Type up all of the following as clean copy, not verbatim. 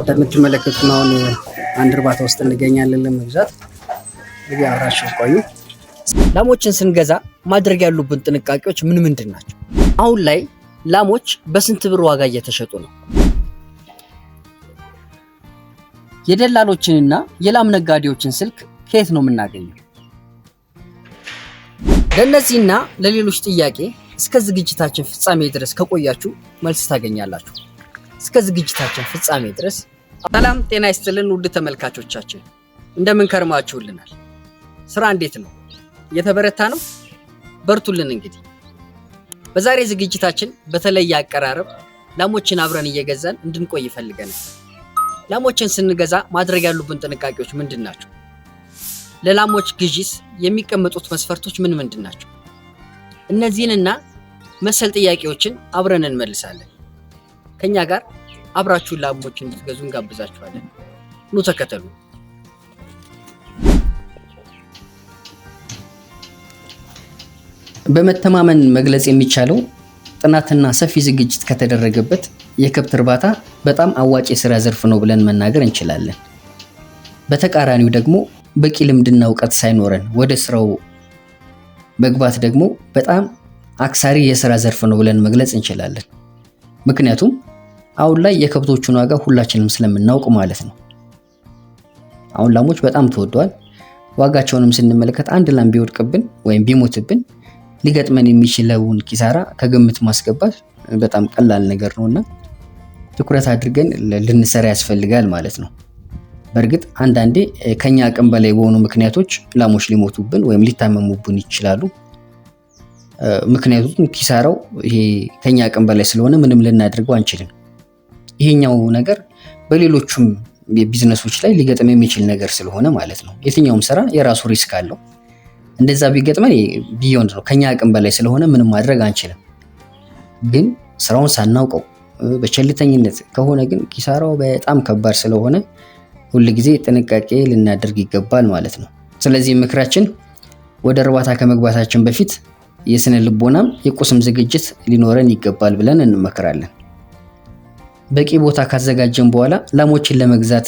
እንደምትመለከቱት ነው አንድ እርባታ ውስጥ እንገኛለን ለመግዛት። እንግዲህ አብራችሁ ቆዩ። ላሞችን ስንገዛ ማድረግ ያሉብን ጥንቃቄዎች ምን ምንድን ናቸው? አሁን ላይ ላሞች በስንት ብር ዋጋ እየተሸጡ ነው? የደላሎችንና የላም ነጋዴዎችን ስልክ ከየት ነው የምናገኘው? ለእነዚህና ለሌሎች ጥያቄ እስከ ዝግጅታችን ፍጻሜ ድረስ ከቆያችሁ መልስ ታገኛላችሁ። እስከ ዝግጅታችን ፍጻሜ ድረስ ሰላም ጤና ይስጥልን ውድ ተመልካቾቻችን፣ እንደምን ከርማችሁልናል? ስራ እንዴት ነው? እየተበረታ ነው? በርቱልን። እንግዲህ በዛሬ ዝግጅታችን በተለየ አቀራረብ ላሞችን አብረን እየገዛን እንድንቆይ ይፈልገናል። ላሞችን ስንገዛ ማድረግ ያሉብን ጥንቃቄዎች ምንድን ናቸው? ለላሞች ግዢስ የሚቀመጡት መስፈርቶች ምን ምንድን ናቸው? እነዚህንና መሰል ጥያቄዎችን አብረን እንመልሳለን። ከኛ ጋር አብራችሁን ላሞችን እንድትገዙ እንጋብዛችኋለን። ኑ ተከተሉ። በመተማመን መግለጽ የሚቻለው ጥናትና ሰፊ ዝግጅት ከተደረገበት የከብት እርባታ በጣም አዋጭ የሥራ ዘርፍ ነው ብለን መናገር እንችላለን። በተቃራኒው ደግሞ በቂ ልምድና እውቀት ሳይኖረን ወደ ስራው መግባት ደግሞ በጣም አክሳሪ የሥራ ዘርፍ ነው ብለን መግለጽ እንችላለን። ምክንያቱም አሁን ላይ የከብቶቹን ዋጋ ሁላችንም ስለምናውቅ ማለት ነው። አሁን ላሞች በጣም ተወደዋል። ዋጋቸውንም ስንመለከት አንድ ላም ቢወድቅብን ወይም ቢሞትብን ሊገጥመን የሚችለውን ኪሳራ ከግምት ማስገባት በጣም ቀላል ነገር ነውና ትኩረት አድርገን ልንሰራ ያስፈልጋል ማለት ነው። በእርግጥ አንዳንዴ ከኛ አቅም በላይ በሆኑ ምክንያቶች ላሞች ሊሞቱብን ወይም ሊታመሙብን ይችላሉ። ምክንያቱም ኪሳራው ይሄ ከኛ አቅም በላይ ስለሆነ ምንም ልናደርገው አንችልም። ይሄኛው ነገር በሌሎችም ቢዝነሶች ላይ ሊገጥም የሚችል ነገር ስለሆነ ማለት ነው። የትኛውም ስራ የራሱ ሪስክ አለው። እንደዛ ቢገጥመን ቢዮንድ ነው፣ ከኛ አቅም በላይ ስለሆነ ምንም ማድረግ አንችልም። ግን ስራውን ሳናውቀው በቸልተኝነት ከሆነ ግን ኪሳራው በጣም ከባድ ስለሆነ ሁልጊዜ ጥንቃቄ ልናደርግ ይገባል ማለት ነው። ስለዚህ ምክራችን ወደ እርባታ ከመግባታችን በፊት የስነ ልቦናም የቁስም ዝግጅት ሊኖረን ይገባል ብለን እንመክራለን። በቂ ቦታ ካዘጋጀን በኋላ ላሞችን ለመግዛት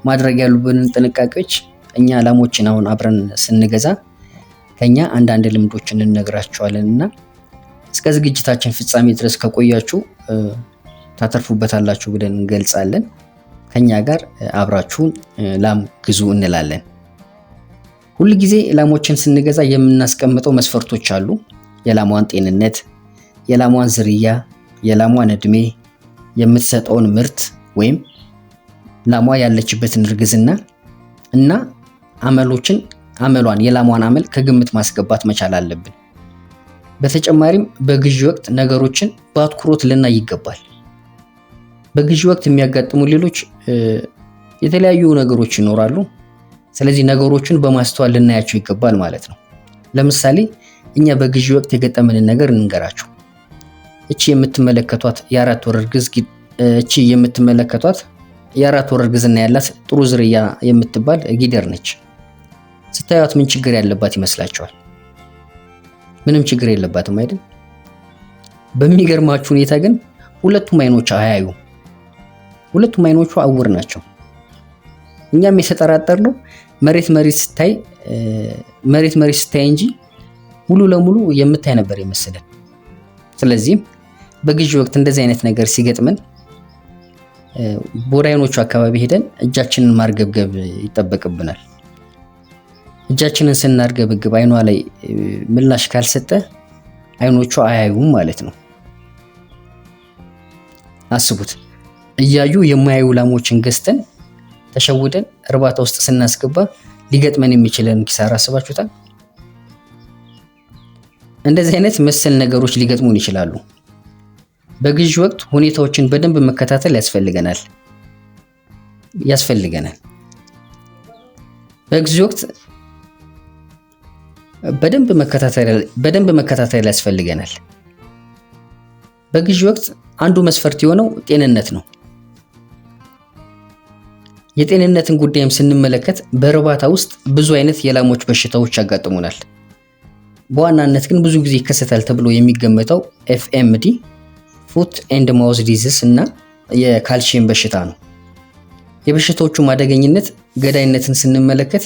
ማድረግ ያሉብንን ጥንቃቄዎች እኛ ላሞችን አሁን አብረን ስንገዛ ከኛ አንዳንድ ልምዶችን እንነግራችኋለን እና እስከ ዝግጅታችን ፍጻሜ ድረስ ከቆያችሁ ታተርፉበታላችሁ ብለን እንገልጻለን። ከኛ ጋር አብራችሁን ላም ግዙ እንላለን። ሁል ጊዜ ላሞችን ስንገዛ የምናስቀምጠው መስፈርቶች አሉ። የላሟን ጤንነት፣ የላሟን ዝርያ፣ የላሟን እድሜ፣ የምትሰጠውን ምርት ወይም ላሟ ያለችበትን እርግዝና እና አመሏን የላሟን አመል ከግምት ማስገባት መቻል አለብን። በተጨማሪም በግዢ ወቅት ነገሮችን በአትኩሮት ልናይ ይገባል። በግዢ ወቅት የሚያጋጥሙ ሌሎች የተለያዩ ነገሮች ይኖራሉ። ስለዚህ ነገሮችን በማስተዋል ልናያቸው ይገባል ማለት ነው። ለምሳሌ እኛ በግዢ ወቅት የገጠመንን ነገር እንንገራችሁ። እቺ የምትመለከቷት የአራት ወር እርግዝና ያላት ጥሩ ዝርያ የምትባል ጊደር ነች። ስታዩት ምን ችግር ያለባት ይመስላችኋል? ምንም ችግር የለባትም አይደል? በሚገርማችሁ ሁኔታ ግን ሁለቱም አይኖቿ አያዩም። ሁለቱም አይኖቿ እውር ናቸው። እኛም የተጠራጠርነው መሬት ስታይ እንጂ ሙሉ ለሙሉ የምታይ ነበር የመሰለን። ስለዚህም በግዢ ወቅት እንደዚህ አይነት ነገር ሲገጥመን ወደ አይኖቹ አካባቢ ሄደን እጃችንን ማርገብገብ ይጠበቅብናል። እጃችንን ስናርገብግብ አይኗ ላይ ምላሽ ካልሰጠ አይኖቹ አያዩም ማለት ነው። አስቡት፣ እያዩ የማያዩ ላሞችን ገዝተን ተሸውደን እርባታ ውስጥ ስናስገባ ሊገጥመን የሚችለን ኪሳራ አስባችሁታል? እንደዚህ አይነት መሰል ነገሮች ሊገጥሙን ይችላሉ። በግዢ ወቅት ሁኔታዎችን በደንብ መከታተል ያስፈልገናል። በግዢ ወቅት በደንብ መከታተል ያስፈልገናል። በግዢ ወቅት አንዱ መስፈርት የሆነው ጤንነት ነው። የጤንነትን ጉዳይም ስንመለከት በእርባታ ውስጥ ብዙ አይነት የላሞች በሽታዎች ያጋጥሙናል። በዋናነት ግን ብዙ ጊዜ ይከሰታል ተብሎ የሚገመተው ኤፍኤምዲ ፉት ኤንድ ማውዝ ዲዚዝ እና የካልሲየም በሽታ ነው። የበሽታዎቹ አደገኝነት ገዳይነትን ስንመለከት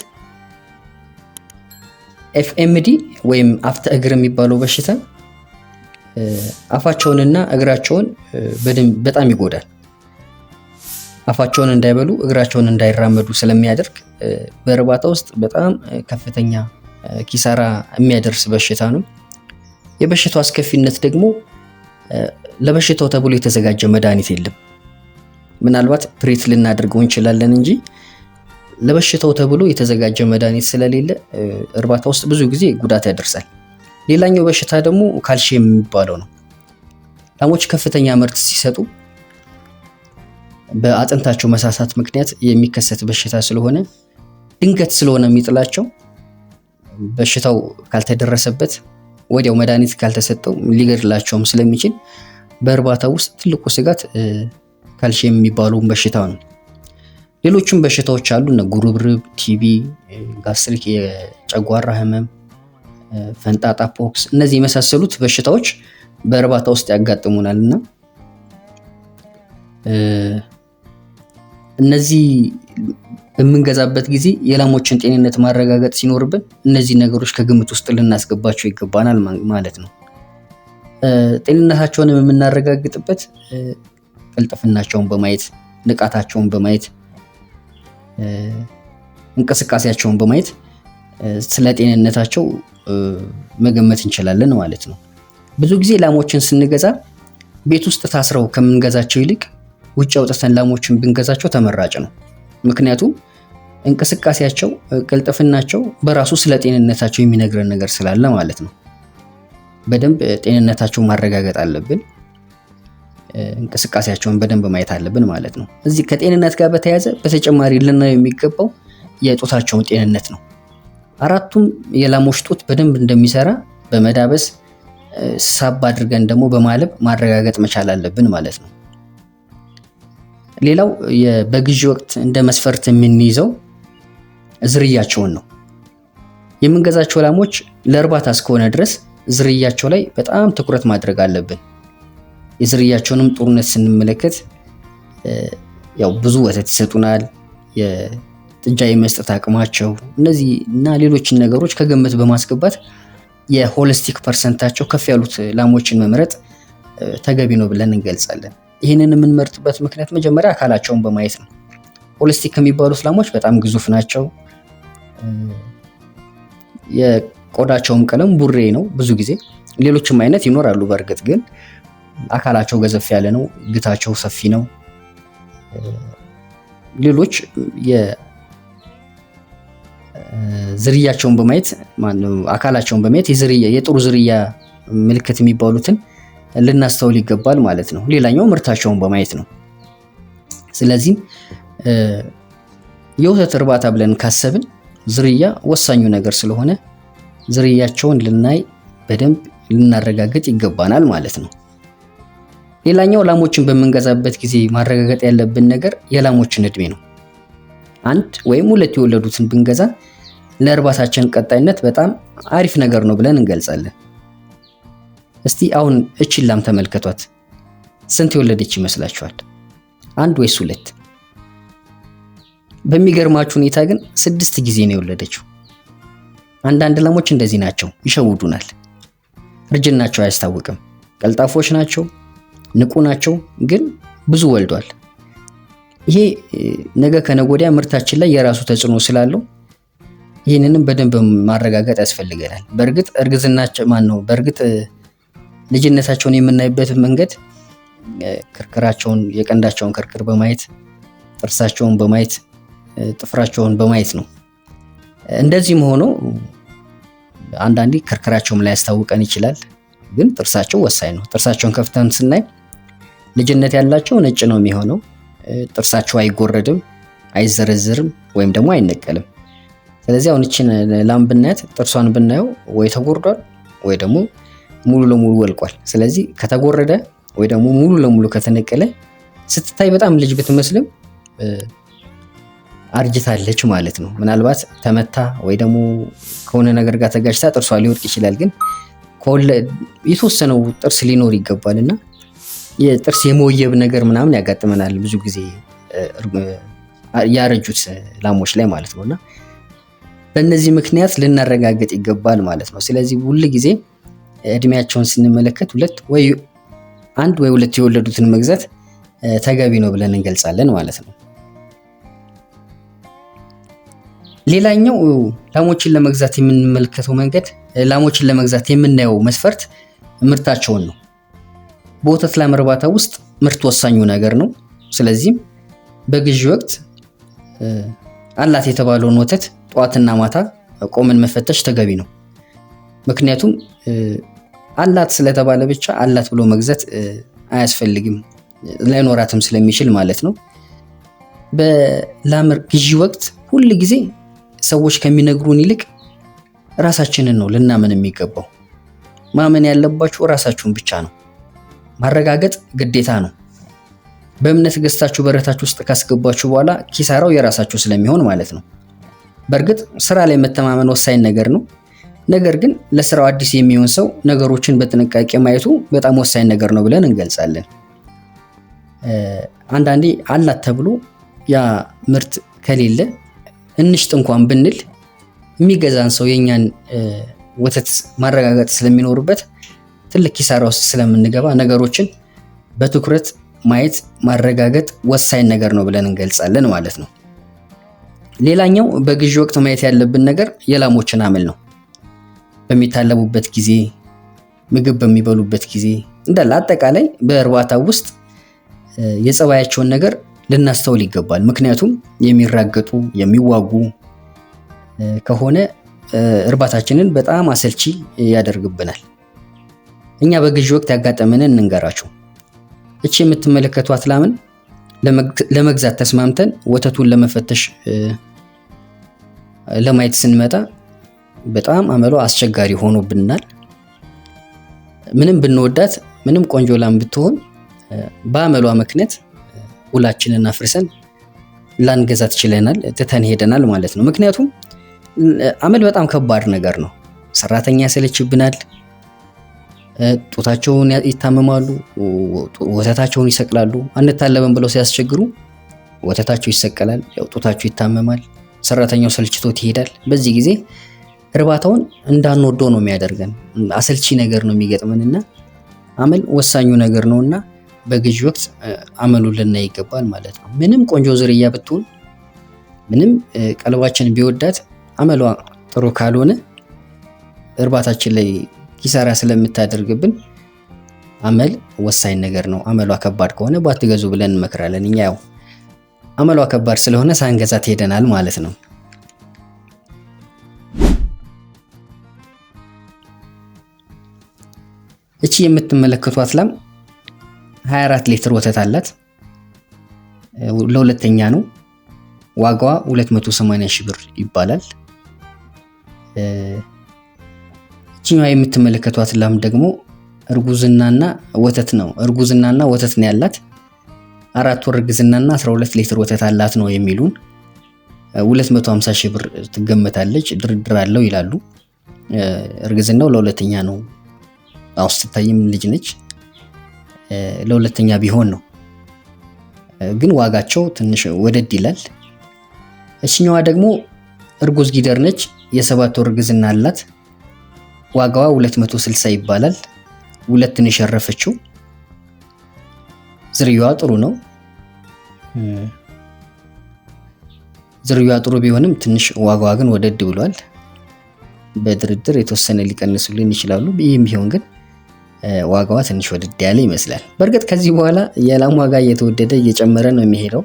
ኤፍኤምዲ ወይም አፍተ እግር የሚባለው በሽታ አፋቸውንና እግራቸውን በጣም ይጎዳል። አፋቸውን እንዳይበሉ እግራቸውን እንዳይራመዱ ስለሚያደርግ በእርባታ ውስጥ በጣም ከፍተኛ ኪሳራ የሚያደርስ በሽታ ነው። የበሽታው አስከፊነት ደግሞ ለበሽታው ተብሎ የተዘጋጀ መድኃኒት የለም። ምናልባት ፕሬት ልናደርገው እንችላለን እንጂ ለበሽታው ተብሎ የተዘጋጀ መድኃኒት ስለሌለ እርባታ ውስጥ ብዙ ጊዜ ጉዳት ያደርሳል። ሌላኛው በሽታ ደግሞ ካልሲየም የሚባለው ነው። ላሞች ከፍተኛ ምርት ሲሰጡ በአጥንታቸው መሳሳት ምክንያት የሚከሰት በሽታ ስለሆነ ድንገት ስለሆነ የሚጥላቸው በሽታው ካልተደረሰበት ወዲያው መድኃኒት ካልተሰጠው ሊገድላቸውም ስለሚችል በእርባታ ውስጥ ትልቁ ስጋት ካልሲየም የሚባለው በሽታ ነው። ሌሎችም በሽታዎች አሉ፣ እነ ጉርብርብ፣ ቲቢ፣ ጋስትሪክ፣ የጨጓራ ህመም፣ ፈንጣጣ፣ ፖክስ፣ እነዚህ የመሳሰሉት በሽታዎች በእርባታ ውስጥ ያጋጥሙናልና እነዚህ በምንገዛበት ጊዜ የላሞችን ጤንነት ማረጋገጥ ሲኖርብን እነዚህ ነገሮች ከግምት ውስጥ ልናስገባቸው ይገባናል ማለት ነው። ጤንነታቸውን የምናረጋግጥበት ቅልጥፍናቸውን በማየት፣ ንቃታቸውን በማየት፣ እንቅስቃሴያቸውን በማየት ስለ ጤንነታቸው መገመት እንችላለን ማለት ነው። ብዙ ጊዜ ላሞችን ስንገዛ ቤት ውስጥ ታስረው ከምንገዛቸው ይልቅ ውጭ አውጥተን ላሞችን ብንገዛቸው ተመራጭ ነው። ምክንያቱም እንቅስቃሴያቸው፣ ቅልጥፍናቸው በራሱ ስለ ጤንነታቸው የሚነግረን ነገር ስላለ ማለት ነው። በደንብ ጤንነታቸው ማረጋገጥ አለብን። እንቅስቃሴያቸውን በደንብ ማየት አለብን ማለት ነው። እዚህ ከጤንነት ጋር በተያያዘ በተጨማሪ ልናየው የሚገባው የጡታቸውን ጤንነት ነው። አራቱም የላሞች ጡት በደንብ እንደሚሰራ በመዳበስ ሳብ አድርገን ደግሞ በማለብ ማረጋገጥ መቻል አለብን ማለት ነው። ሌላው በግዢ ወቅት እንደ መስፈርት የምንይዘው ዝርያቸውን ነው። የምንገዛቸው ላሞች ለእርባታ እስከሆነ ድረስ ዝርያቸው ላይ በጣም ትኩረት ማድረግ አለብን። የዝርያቸውንም ጥሩነት ስንመለከት ያው ብዙ ወተት ይሰጡናል፣ የጥጃ የመስጠት አቅማቸው፣ እነዚህ እና ሌሎችን ነገሮች ከግምት በማስገባት የሆሊስቲክ ፐርሰንታቸው ከፍ ያሉት ላሞችን መምረጥ ተገቢ ነው ብለን እንገልጻለን። ይህንን የምንመርጥበት ምክንያት መጀመሪያ አካላቸውን በማየት ነው። ሆሊስቲክ ከሚባሉት ላሞች በጣም ግዙፍ ናቸው። የቆዳቸውም ቀለም ቡሬ ነው። ብዙ ጊዜ ሌሎችም አይነት ይኖራሉ። በእርግጥ ግን አካላቸው ገዘፍ ያለ ነው። ግታቸው ሰፊ ነው። ሌሎች ዝርያቸውን በማየት አካላቸውን በማየት የጥሩ ዝርያ ምልክት የሚባሉትን ልናስተውል ይገባል ማለት ነው። ሌላኛው ምርታቸውን በማየት ነው። ስለዚህ የወተት እርባታ ብለን ካሰብን ዝርያ ወሳኙ ነገር ስለሆነ ዝርያቸውን ልናይ በደንብ ልናረጋግጥ ይገባናል ማለት ነው። ሌላኛው ላሞችን በምንገዛበት ጊዜ ማረጋገጥ ያለብን ነገር የላሞችን እድሜ ነው። አንድ ወይም ሁለት የወለዱትን ብንገዛ ለእርባታችን ቀጣይነት በጣም አሪፍ ነገር ነው ብለን እንገልጻለን። እስቲ አሁን እቺን ላም ተመልከቷት። ስንት የወለደች ይመስላችኋል? አንድ ወይስ ሁለት? በሚገርማችሁ ሁኔታ ግን 6 ጊዜ ነው የወለደችው። አንዳንድ ላሞች እንደዚህ ናቸው፣ ይሸውዱናል። እርጅናቸው አያስታውቅም። ቀልጣፎች ናቸው፣ ንቁ ናቸው፣ ግን ብዙ ወልዷል። ይሄ ነገ ከነገ ወዲያ ምርታችን ላይ የራሱ ተጽዕኖ ስላለው ይህንንም በደንብ ማረጋገጥ ያስፈልገናል። በእርግጥ በእርግጥ ልጅነታቸውን የምናይበት መንገድ ክርክራቸውን፣ የቀንዳቸውን ክርክር በማየት ጥርሳቸውን በማየት ጥፍራቸውን በማየት ነው። እንደዚህም ሆኖ አንዳንዴ ክርክራቸውም ላይ ያስታውቀን ይችላል፣ ግን ጥርሳቸው ወሳኝ ነው። ጥርሳቸውን ከፍተን ስናይ ልጅነት ያላቸው ነጭ ነው የሚሆነው። ጥርሳቸው አይጎረድም፣ አይዘረዝርም ወይም ደግሞ አይነቀልም። ስለዚህ አሁን እቺን ላም ብናያት ጥርሷን ብናየው ወይ ተጎርዷል ወይ ደግሞ ሙሉ ለሙሉ ወልቋል። ስለዚህ ከተጎረደ ወይ ደግሞ ሙሉ ለሙሉ ከተነቀለ ስትታይ በጣም ልጅ ብትመስልም አርጅታለች ማለት ነው። ምናልባት ተመታ ወይ ደግሞ ከሆነ ነገር ጋር ተጋጭታ ጥርሷ ሊወድቅ ይችላል። ግን የተወሰነው ጥርስ ሊኖር ይገባልና የጥርስ የመወየብ ነገር ምናምን ያጋጥመናል ብዙ ጊዜ ያረጁት ላሞች ላይ ማለት ነውና በእነዚህ ምክንያት ልናረጋግጥ ይገባል ማለት ነው። ስለዚህ ሁል ጊዜ እድሜያቸውን ስንመለከት አንድ ወይ ሁለት የወለዱትን መግዛት ተገቢ ነው ብለን እንገልጻለን ማለት ነው። ሌላኛው ላሞችን ለመግዛት የምንመለከተው መንገድ ላሞችን ለመግዛት የምናየው መስፈርት ምርታቸውን ነው። በወተት ላም እርባታ ውስጥ ምርት ወሳኙ ነገር ነው። ስለዚህም በግዢ ወቅት አላት የተባለውን ወተት ጠዋትና ማታ ቆመን መፈተሽ ተገቢ ነው። ምክንያቱም አላት ስለተባለ ብቻ አላት ብሎ መግዛት አያስፈልግም፣ ላይኖራትም ስለሚችል ማለት ነው። በላም ግዢ ወቅት ሁል ጊዜ ሰዎች ከሚነግሩን ይልቅ ራሳችንን ነው ልናምን የሚገባው። ማመን ያለባችሁ ራሳችሁን ብቻ ነው። ማረጋገጥ ግዴታ ነው። በእምነት ገዝታችሁ በረታችሁ ውስጥ ካስገባችሁ በኋላ ኪሳራው የራሳችሁ ስለሚሆን ማለት ነው። በእርግጥ ስራ ላይ መተማመን ወሳኝ ነገር ነው። ነገር ግን ለስራው አዲስ የሚሆን ሰው ነገሮችን በጥንቃቄ ማየቱ በጣም ወሳኝ ነገር ነው ብለን እንገልጻለን። አንዳንዴ አላት ተብሎ ያ ምርት ከሌለ እንሽጥ እንኳን ብንል የሚገዛን ሰው የኛን ወተት ማረጋገጥ ስለሚኖርበት ትልቅ ኪሳራ ውስጥ ስለምንገባ ነገሮችን በትኩረት ማየት ማረጋገጥ ወሳኝ ነገር ነው ብለን እንገልጻለን ማለት ነው። ሌላኛው በግዢ ወቅት ማየት ያለብን ነገር የላሞችን አመል ነው። በሚታለቡበት ጊዜ፣ ምግብ በሚበሉበት ጊዜ እንዳለ አጠቃላይ በእርባታ ውስጥ የጸባያቸውን ነገር ልናስተውል ይገባል። ምክንያቱም የሚራገጡ የሚዋጉ ከሆነ እርባታችንን በጣም አሰልቺ ያደርግብናል። እኛ በግዢ ወቅት ያጋጠመንን እንንገራችሁ። እቺ የምትመለከቷት ላምን ለመግዛት ተስማምተን ወተቱን ለመፈተሽ ለማየት ስንመጣ በጣም አመሏ አስቸጋሪ ሆኖብናል። ምንም ብንወዳት ምንም ቆንጆ ላም ብትሆን በአመሏ ምክንያት ውላችንን አፍርሰን ላንገዛት ችለናል፣ ትተን ሄደናል ማለት ነው። ምክንያቱም አመል በጣም ከባድ ነገር ነው። ሰራተኛ ያሰለችብናል፣ ጡታቸውን ይታመማሉ፣ ወተታቸውን ይሰቅላሉ። አንታለበን ብለው ሲያስቸግሩ ወተታቸው ይሰቀላል፣ ያው ጡታቸው ይታመማል፣ ሰራተኛው ሰልችቶት ይሄዳል። በዚህ ጊዜ እርባታውን እንዳንወደው ነው የሚያደርገን፣ አሰልቺ ነገር ነው የሚገጥመንና አመል ወሳኙ ነገር ነውና በግዢ ወቅት አመሉን ልናይ ይገባል ማለት ነው። ምንም ቆንጆ ዝርያ ብትሆን ምንም ቀልባችን ቢወዳት አመሏ ጥሩ ካልሆነ እርባታችን ላይ ኪሳራ ስለምታደርግብን አመል ወሳኝ ነገር ነው። አመሏ ከባድ ከሆነ ባትገዙ ብለን እንመክራለን። እኛ ያው አመሏ ከባድ ስለሆነ ሳንገዛት ሄደናል ማለት ነው። እቺ የምትመለከቷት ላም 24 ሊትር ወተት አላት። ለሁለተኛ ነው። ዋጋዋ 280 ሺህ ብር ይባላል። እቺኛዋ የምትመለከቷት ላም ደግሞ እርጉዝናና ወተት ነው ያላት። 4 ወር እርግዝናና 12 ሊትር ወተት አላት ነው የሚሉን። 250 ሺህ ብር ትገመታለች፣ ድርድር አለው ይላሉ። እርግዝናው ለሁለተኛ ነው። ስትታይም ልጅ ነች። ለሁለተኛ ቢሆን ነው ግን ዋጋቸው ትንሽ ወደድ ይላል። እቺኛዋ ደግሞ እርጉዝ ጊደር ነች። የ7 ወር እርግዝና አላት። ዋጋዋ 260 ይባላል። ሁለትን የሸረፈችው ዝርያዋ ጥሩ ነው። ዝርያዋ ጥሩ ቢሆንም ትንሽ ዋጋዋ ግን ወደድ ብሏል። በድርድር የተወሰነ ሊቀንሱልን ይችላሉ። ይህም ቢሆን ግን ዋጋዋ ትንሽ ወደድ ያለ ይመስላል። በእርግጥ ከዚህ በኋላ የላም ዋጋ እየተወደደ እየጨመረ ነው የሚሄደው።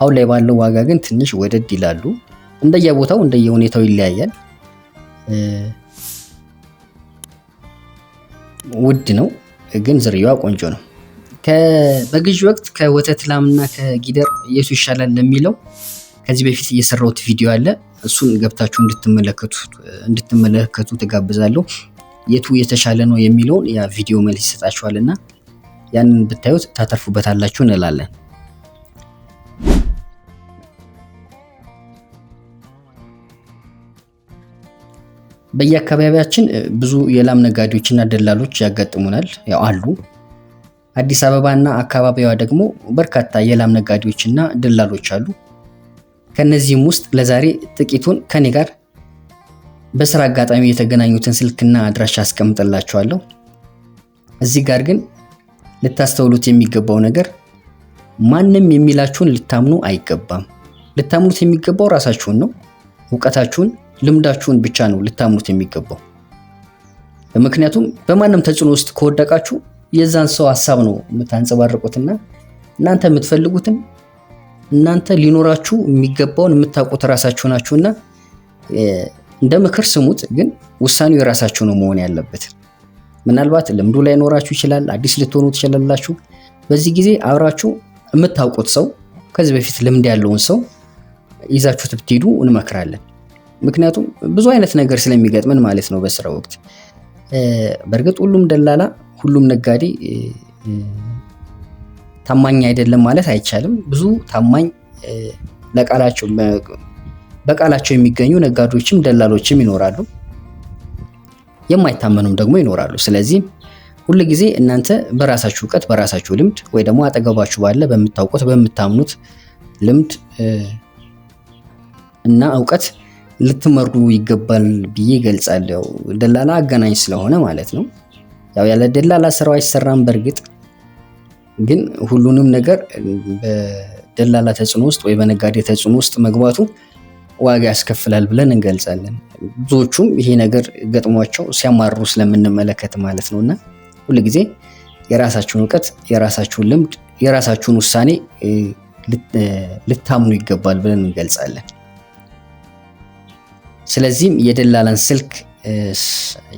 አሁን ላይ ባለው ዋጋ ግን ትንሽ ወደድ ይላሉ። እንደየቦታው እንደየሁኔታው ይለያያል። ውድ ነው ግን ዝርያዋ ቆንጆ ነው። በግዢ ወቅት ከወተት ላምና ከጊደር የቱ ይሻላል ለሚለው ከዚህ በፊት እየሰራሁት ቪዲዮ አለ። እሱን ገብታችሁ እንድትመለከቱ ተጋብዛለሁ። የቱ የተሻለ ነው የሚለውን ያ ቪዲዮ መልስ ይሰጣችኋልና ያንን ብታዩት ታተርፉበታላችሁ እንላለን። በየአካባቢያችን ብዙ የላም ነጋዴዎችና ደላሎች ያጋጥሙናል፣ ያው አሉ። አዲስ አበባና አካባቢዋ ደግሞ በርካታ የላም ነጋዴዎችና ደላሎች አሉ። ከነዚህም ውስጥ ለዛሬ ጥቂቱን ከኔ ጋር በስራ አጋጣሚ የተገናኙትን ስልክና አድራሻ አስቀምጥላችኋለሁ። እዚህ ጋር ግን ልታስተውሉት የሚገባው ነገር ማንም የሚላችሁን ልታምኑ አይገባም። ልታምኑት የሚገባው ራሳችሁን ነው። ዕውቀታችሁን፣ ልምዳችሁን ብቻ ነው ልታምኑት የሚገባው። ምክንያቱም በማንም ተጽዕኖ ውስጥ ከወደቃችሁ የዛን ሰው ሐሳብ ነው የምታንጸባርቁትና እናንተ የምትፈልጉትን እናንተ ሊኖራችሁ የሚገባውን የምታውቁት ራሳችሁ ናችሁና እንደ ምክር ስሙት፣ ግን ውሳኔው የራሳችሁ ነው መሆን ያለበት። ምናልባት ልምዱ ላይ ኖራችሁ ይችላል፣ አዲስ ልትሆኑ ትችላላችሁ። በዚህ ጊዜ አብራችሁ የምታውቁት ሰው ከዚህ በፊት ልምድ ያለውን ሰው ይዛችሁት ብትሄዱ እንመክራለን። ምክንያቱም ብዙ አይነት ነገር ስለሚገጥመን ማለት ነው በስራ ወቅት። በእርግጥ ሁሉም ደላላ፣ ሁሉም ነጋዴ ታማኝ አይደለም ማለት አይቻልም። ብዙ ታማኝ በቃላቸው የሚገኙ ነጋዴዎችም ደላሎችም ይኖራሉ፣ የማይታመኑም ደግሞ ይኖራሉ። ስለዚህ ሁል ጊዜ እናንተ በራሳችሁ ዕውቀት፣ በራሳችሁ ልምድ ወይ ደግሞ አጠገባችሁ ባለ በምታውቁት በምታምኑት ልምድ እና ዕውቀት ልትመሩ ይገባል ብዬ ገልጻለሁ። ደላላ አገናኝ ስለሆነ ማለት ነው። ያው ያለ ደላላ ስራው አይሰራም። በእርግጥ ግን ሁሉንም ነገር በደላላ ተጽዕኖ ውስጥ ወይ በነጋዴ ተጽዕኖ ውስጥ መግባቱ ዋጋ ያስከፍላል ብለን እንገልጻለን። ብዙዎቹም ይሄ ነገር ገጥሟቸው ሲያማርሩ ስለምንመለከት ማለት ነውና ሁሉ ጊዜ የራሳችሁን ዕውቀት፣ የራሳችሁን ልምድ፣ የራሳችሁን ውሳኔ ልታምኑ ይገባል ብለን እንገልጻለን። ስለዚህም የደላላን ስልክ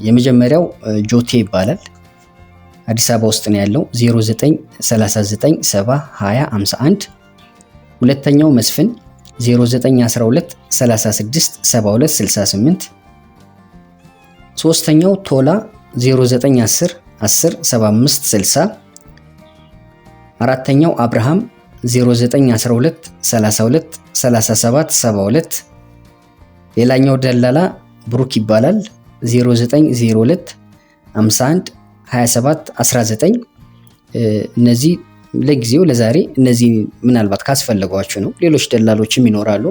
የመጀመሪያው ጆቴ ይባላል። አዲስ አበባ ውስጥ ነው ያለው 0939702051። ሁለተኛው መስፍን 0912367268። ሶስተኛው ቶላ 0910107560። አራተኛው አብርሃም 0912323772። ሌላኛው ደላላ ብሩክ ይባላል 0902512719። እነዚህ ለጊዜው ለዛሬ እነዚህ ምናልባት ካስፈለጓችሁ ነው። ሌሎች ደላሎችም ይኖራሉ።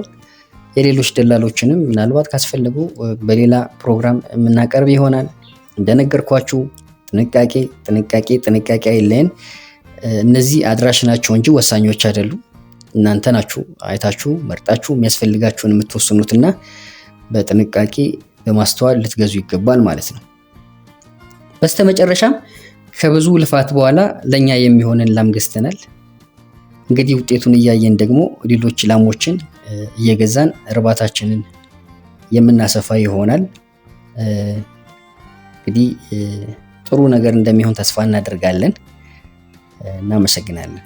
የሌሎች ደላሎችንም ምናልባት ካስፈለጉ በሌላ ፕሮግራም የምናቀርብ ይሆናል። እንደነገርኳችሁ ጥንቃቄ አይለየን። እነዚህ አድራሽ ናቸው እንጂ ወሳኞች አይደሉም። እናንተ ናችሁ አይታችሁ መርጣችሁ የሚያስፈልጋችሁን የምትወስኑትና በጥንቃቄ በማስተዋል ልትገዙ ይገባል ማለት ነው። በስተመጨረሻም ከብዙ ልፋት በኋላ ለኛ የሚሆንን ላም ገዝተናል። እንግዲህ ውጤቱን እያየን ደግሞ ሌሎች ላሞችን እየገዛን እርባታችንን የምናሰፋ ይሆናል። እንግዲህ ጥሩ ነገር እንደሚሆን ተስፋ እናደርጋለን። እናመሰግናለን።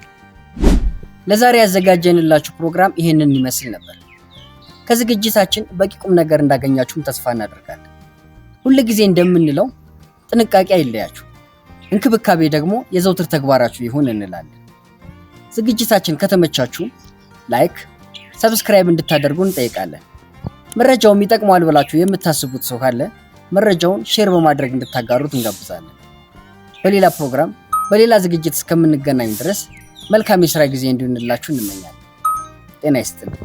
ለዛሬ ያዘጋጀንላችሁ ፕሮግራም ይሄንን ይመስል ነበር። ከዝግጅታችን በቂ ቁም ነገር እንዳገኛችሁም ተስፋ እናደርጋለን። ሁል ጊዜ እንደምንለው ጥንቃቄ አይለያችሁ፣ እንክብካቤ ደግሞ የዘውትር ተግባራችሁ ይሁን እንላለን። ዝግጅታችን ከተመቻችሁ ላይክ፣ ሰብስክራይብ እንድታደርጉ እንጠይቃለን። መረጃውም ይጠቅማል ብላችሁ የምታስቡት ሰው ካለ መረጃውን ሼር በማድረግ እንድታጋሩት እንጋብዛለን። በሌላ ፕሮግራም በሌላ ዝግጅት እስከምንገናኝ ድረስ መልካም የሥራ ጊዜ እንዲሆንላችሁ እንመኛለን። ጤና ይስጥልኝ።